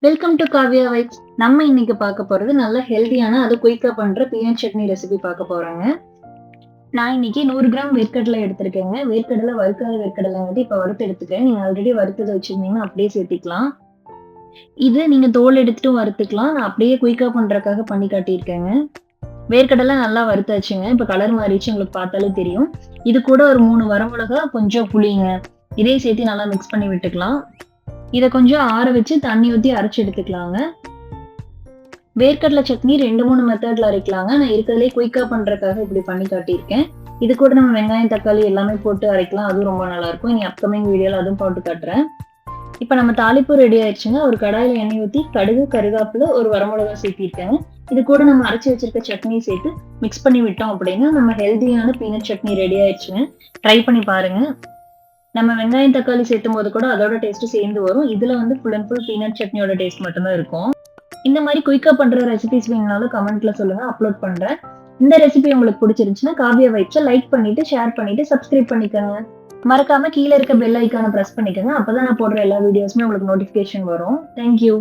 Welcome to Kavya vibes. நம்ம இன்னைக்கு பார்க்க போறது நல்ல ஹெல்தியான அது குயிக்கா பண்ற பீனட் சட்னி ரெசிபி பார்க்க போறாங்க. நான் இன்னைக்கு 100 கிராம் வேர்க்கடலை எடுத்திருக்கேங்க. வேர்க்கடலை வறுக்காத வேர்க்கடலை வந்து இப்ப வறுத்து எடுத்துக்கிறேன். நீங்க ஆல்ரெடி வறுத்தத வச்சிருந்தீங்கன்னா அப்படியே சேர்த்திக்கலாம். இது நீங்க தோல் எடுத்துட்டும் வறுத்துக்கலாம். நான் அப்படியே குயிக்கா பண்றதுக்காக பண்ணி காட்டியிருக்கேங்க. வேர்க்கடலை நல்லா வறுத்தாச்சுங்க. இப்ப கலர் மாறிடுச்சு உங்களுக்கு பார்த்தாலே தெரியும். இது கூட ஒரு 3 வரமிளகா, கொஞ்சம் புளிங்க. இதையும் சேர்த்து நல்லா மிக்ஸ் பண்ணி விட்டுக்கலாம். இத கொஞ்சம் ஆற வச்சு தண்ணி ஊத்தி அரைச்சு எடுத்துக்கலாங்க. வேர்க்கடலை சட்னி 2, 3 மெத்தட்ல அரைக்கலாங்க. நான் இருக்கிறதுலே குயிக்கா பண்றதுக்காக இப்படி பண்ணி காட்டியிருக்கேன். இது கூட நம்ம வெங்காயம், தக்காளி எல்லாமே போட்டு அரைக்கலாம். அதுவும் ரொம்ப நல்லாருக்கும். இனி அப்கமிங் வீடியோல அதுவும் போட்டு காட்டுறேன். இப்ப நம்ம தாளிப்பு ரெடி ஆயிடுச்சுங்க. ஒரு கடாயில எண்ணெய் ஊத்தி கடுகு, கருவேப்பிலை, ஒரு வரமிளகா சேர்த்திருக்கேங்க. இது கூட நம்ம அரைச்சு வச்சிருக்க சட்னியை சேர்த்து மிக்ஸ் பண்ணி விட்டோம் அப்படின்னா, நம்ம ஹெல்தியான பீனட் சட்னி ரெடி ஆயிடுச்சுங்க. ட்ரை பண்ணி பாருங்க. நம்ம வெங்காயம், தக்காளி சேர்த்தும்போது கூட அதோட டேஸ்ட் சேர்ந்து வரும். இதுல வந்து ஃபுல் அண்ட் ஃபுல் பீனட் சட்னியோட டேஸ்ட் மட்டும் தான் இருக்கும். இந்த மாதிரி குயிக்கா பண்ற ரெசிபிஸ் வேணும்னாலும் கமெண்ட்ல சொல்லுங்க. அப்லோட் பண்றேன். இந்த ரெசிபி உங்களுக்கு பிடிச்சிருந்துச்சுன்னா காவியா வைப்ஸை லைக் பண்ணிட்டு, ஷேர் பண்ணிட்டு, சப்ஸ்கிரைப் பண்ணிக்கோங்க. மறக்காம கீழ இருக்க பெல் ஐகானை பிரஸ் பண்ணிக்கோங்க. அப்பதான் நான் போடுற எல்லா வீடியோஸுமே உங்களுக்கு நோட்டிஃபிகேஷன் வரும். Thank you.